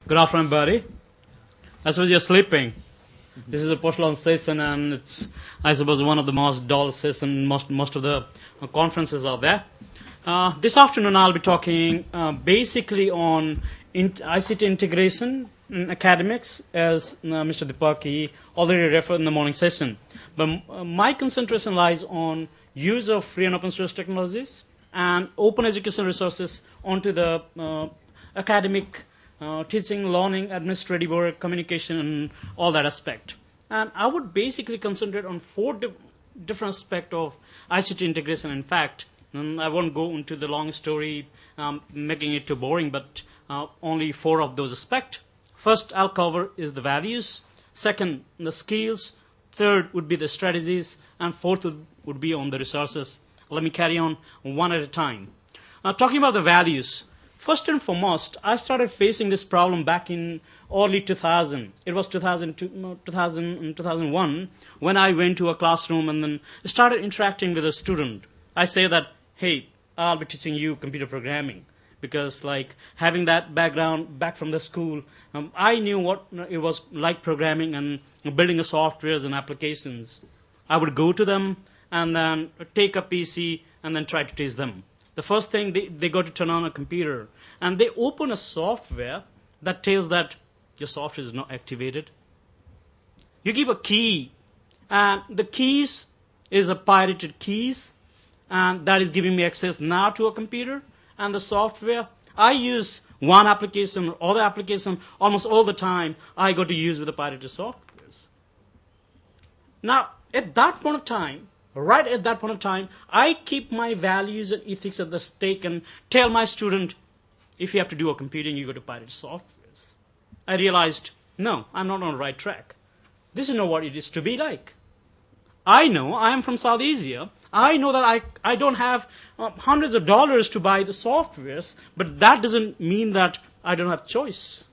Good afternoon, buddy. I suppose you're sleeping. This is a post-launch session, and it's, I suppose, one of the most dull sessions. Most of the conferences are there. This afternoon, I'll be talking basically on ICT integration in academics, as Mr. Dipaki already referred in the morning session. But my concentration lies on use of free and open source technologies and open education resources onto the academic teaching, learning, administrative work, communication, and all that aspect. And I would basically concentrate on four different aspects of ICT integration. In fact, and I won't go into the long story, making it too boring, but only four of those aspects. First, I'll cover is the values. Second, the skills. Third would be the strategies. And fourth would be on the resources. Let me carry on one at a time. Talking about the values. First and foremost, I started facing this problem back in early 2000. It was 2001 when I went to a classroom and then started interacting with a student. I say that, hey, I'll be teaching you computer programming. Because like having that background back from the school, I knew what it was like programming and building softwares and applications. I would go to them and then take a PC and then try to teach them. The first thing, they got to turn on a computer, and they open a software that tells that your software is not activated. You give a key, and the keys is a pirated keys, and that is giving me access now to a computer and the software. I use one application or other application almost all the time. I got to use with the pirated softwares. Now, at that point of time, right at that point of time, I keep my values and ethics at the stake and tell my student, if you have to do a computing, you go to pirate softwares. I realized, no, I'm not on the right track. This is not what it is to be like. I know, I am from South Asia. I know that I don't have hundreds of dollars to buy the softwares, but that doesn't mean that I don't have choice.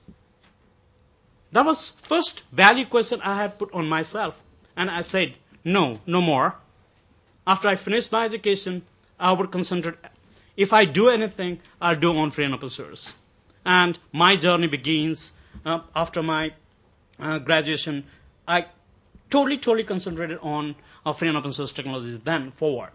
That was first value question I had put on myself. And I said, no, no more. After I finished my education, I would concentrate. If I do anything, I'll do on free and open source. And my journey begins after my graduation. I totally concentrated on free and open source technologies then forward.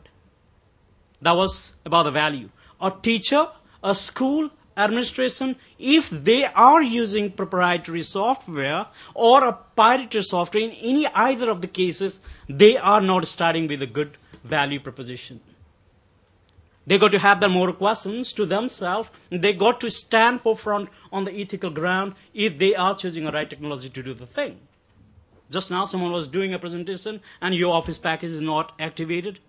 That was about the value. A teacher, a school, administration, if they are using proprietary software or a pirated software, in either of the cases, they are not starting with a good value proposition. They got to have their moral questions to themselves. They got to stand forefront on the ethical ground if they are choosing a right technology to do the thing. Just now someone was doing a presentation and your office package is not activated.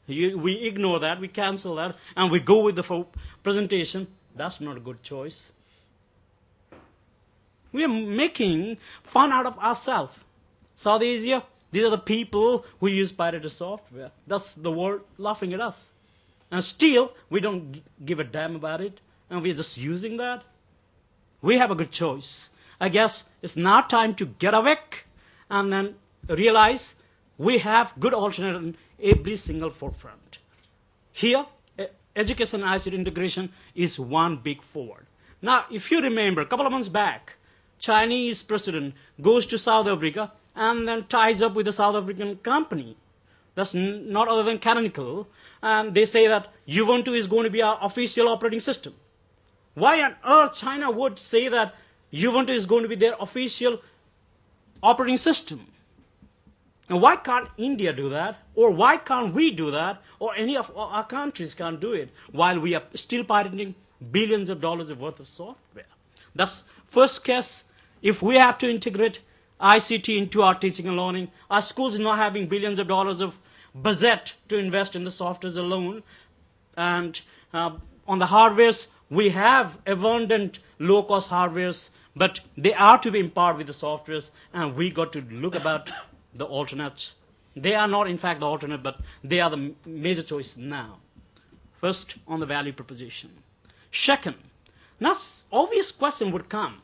We ignore that, we cancel that, and we go with the presentation. That's not a good choice. We are making fun out of ourselves. South Asia, these are the people who use pirated software. That's the world laughing at us. And still, we don't give a damn about it, and we're just using that. We have a good choice. I guess it's now time to get awake and then realize we have good alternative in every single forefront. Here, education and ICT integration is one big forward. Now, if you remember, a couple of months back, Chinese president goes to South Africa and then ties up with a South African company. That's not other than Canonical. And they say that Ubuntu is going to be our official operating system. Why on earth China would say that Ubuntu is going to be their official operating system? And why can't India do that? Or why can't we do that? Or any of our countries can't do it while we are still pirating billions of dollars worth of software? That's first case. If we have to integrate ICT into our teaching and learning, our schools not having billions of dollars of budget to invest in the softwares alone. And on the hardwares, we have abundant low-cost hardwares, but they are to be empowered with the softwares, and we got to look about the alternates. They are not, in fact, the alternate, but they are the major choice now. First, on the value proposition. Second, now obvious question would come.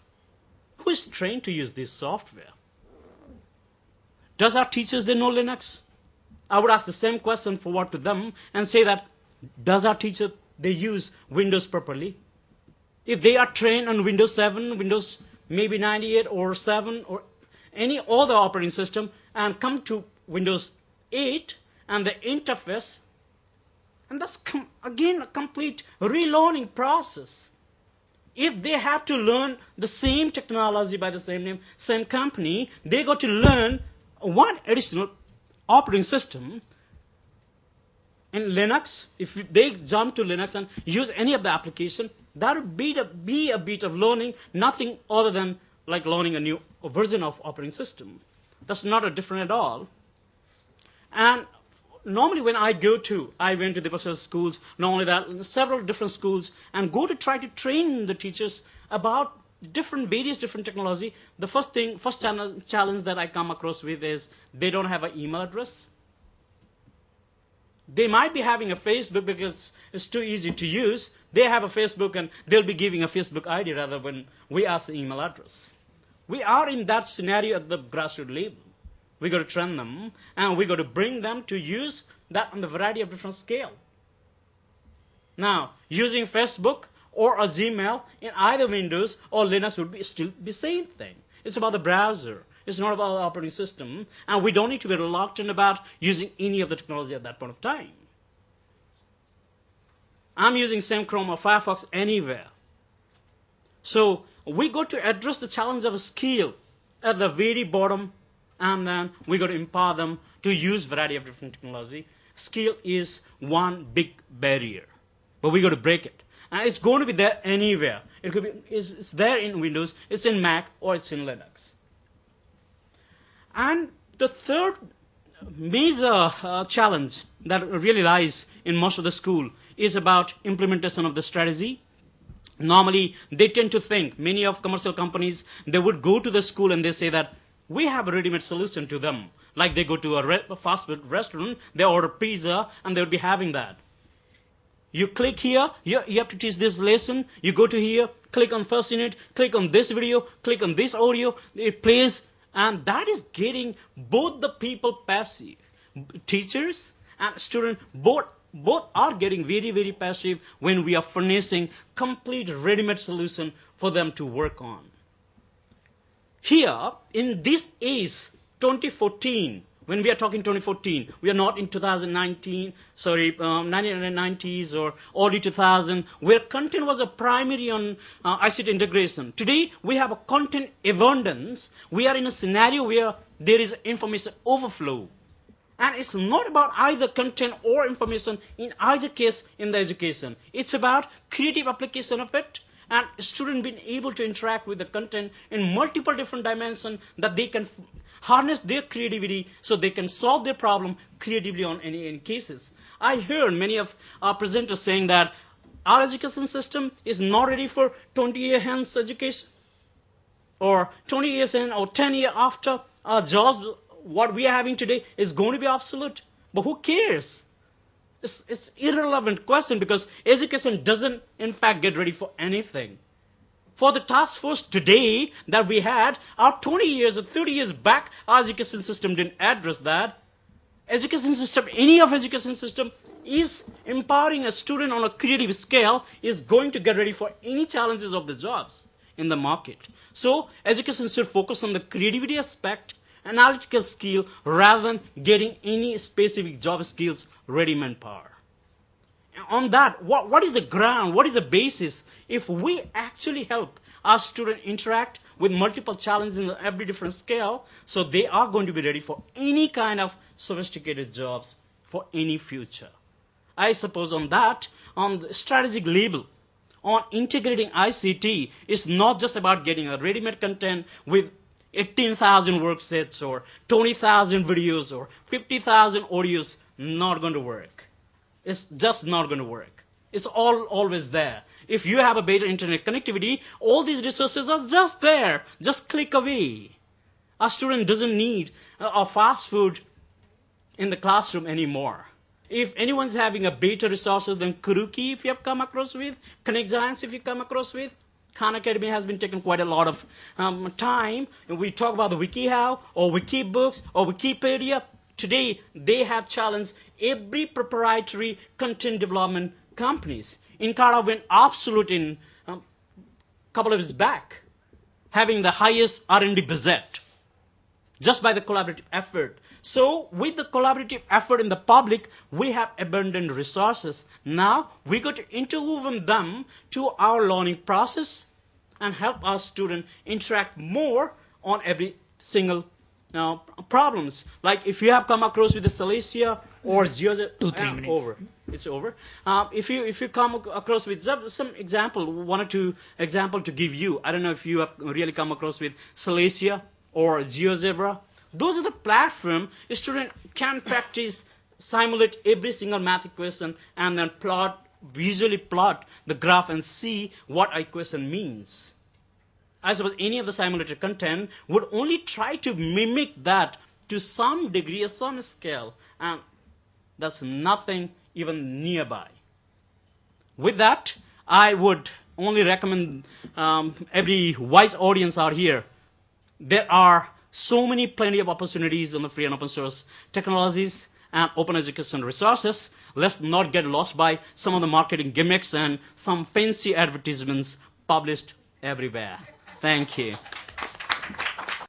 Who is trained to use this software? Does our teachers, they know Linux? I would ask the same question forward to them and say that, does our teacher, they use Windows properly? If they are trained on Windows 7, Windows maybe 98 or 7 or any other operating system and come to Windows 8 and the interface, and that's again a complete relearning process. If they have to learn the same technology by the same name, same company, they got to learn one additional operating system. In Linux, if they jump to Linux and use any of the application, that would be a bit of learning, nothing other than like learning a new version of operating system. That's not a different at all. And normally when I went to the professional schools, not only that, several different schools, and go to try to train the teachers about various different technology, the first challenge that I come across with is they don't have an email address. They might be having a Facebook because it's too easy to use. They have a Facebook and they'll be giving a Facebook ID rather when we ask the email address. We are in that scenario at the grassroots level. We got to train them and we got to bring them to use that on the variety of different scale. Now, using Facebook or a Gmail in either Windows or Linux would be still the same thing. It's about the browser. It's not about the operating system, and we don't need to be reluctant about using any of the technology at that point of time. I'm using same Chrome or Firefox anywhere. So we got to address the challenge of a skill at the very bottom, and then we got to empower them to use variety of different technology. Skill is one big barrier, but we got to break it. And it's going to be there anywhere. It could be it's there in Windows, it's in Mac, or it's in Linux. And the third major challenge that really lies in most of the school is about implementation of the strategy. Normally, they tend to think, many of commercial companies, they would go to the school and they say that we have a ready-made solution to them. Like they go to a fast food restaurant, they order pizza, and they would be having that. You click here, you have to teach this lesson, you go to here, click on first unit, click on this video, click on this audio, it plays. And that is getting both the people passive. Teachers and students both are getting very, very passive when we are furnishing complete ready-made solution for them to work on. Here, in this age, 2014, when we are talking 2014, we are not in 1990s or early 2000, where content was a primary on ICT integration. Today, we have a content abundance. We are in a scenario where there is information overflow. And it's not about either content or information in either case in the education. It's about creative application of it and students being able to interact with the content in multiple different dimensions that they can harness their creativity so they can solve their problem creatively on any cases. I heard many of our presenters saying that our education system is not ready for 20 years hence education, or 20 years in, or 10 years after our jobs, what we are having today is going to be obsolete. But who cares? It's irrelevant question because education doesn't in fact get ready for anything. For the task force today that we had, our 20 years or 30 years back, our education system didn't address that. Education system, any of education system is empowering a student on a creative scale is going to get ready for any challenges of the jobs in the market. So education should focus on the creativity aspect, analytical skill, rather than getting any specific job skills ready manpower. On that, what is the ground, what is the basis? If we actually help our students interact with multiple challenges in every different scale, so they are going to be ready for any kind of sophisticated jobs for any future. I suppose on that, on the strategic level, on integrating ICT, is not just about getting a ready-made content with 18,000 worksets or 20,000 videos or 50,000 audios. Not going to work. It's just not going to work. It's always there. If you have a better internet connectivity, all these resources are just there. Just click away. A student doesn't need a fast food in the classroom anymore. If anyone's having a better resources than Kuruki, if you have come across with, Connect Giants, if you come across with, Khan Academy has been taking quite a lot of time. And we talk about the WikiHow or Wikibooks or Wikipedia. Today, they have challenged every proprietary content development companies. Inkara went absolute in a couple of years back. having the highest R&D budget just by the collaborative effort. So with the collaborative effort in the public, we have abundant resources. Now we got to interwoven them to our learning process and help our students interact more on every single problems. Like if you have come across with the Silesia or GeoGebra, 2-3 minutes. over. It's over. If you come across with some example, one or two example to give you. I don't know if you have really come across with Silesia or GeoGebra. Those are the platform a student can practice, simulate every single math question, and then visually plot the graph and see what a question means. I suppose any of the simulated content would only try to mimic that to some degree or some scale, and that's nothing even nearby. With that, I would only recommend every wise audience out here. There are plenty of opportunities on the free and open source technologies and open education resources. Let's not get lost by some of the marketing gimmicks and some fancy advertisements published everywhere. Thank you.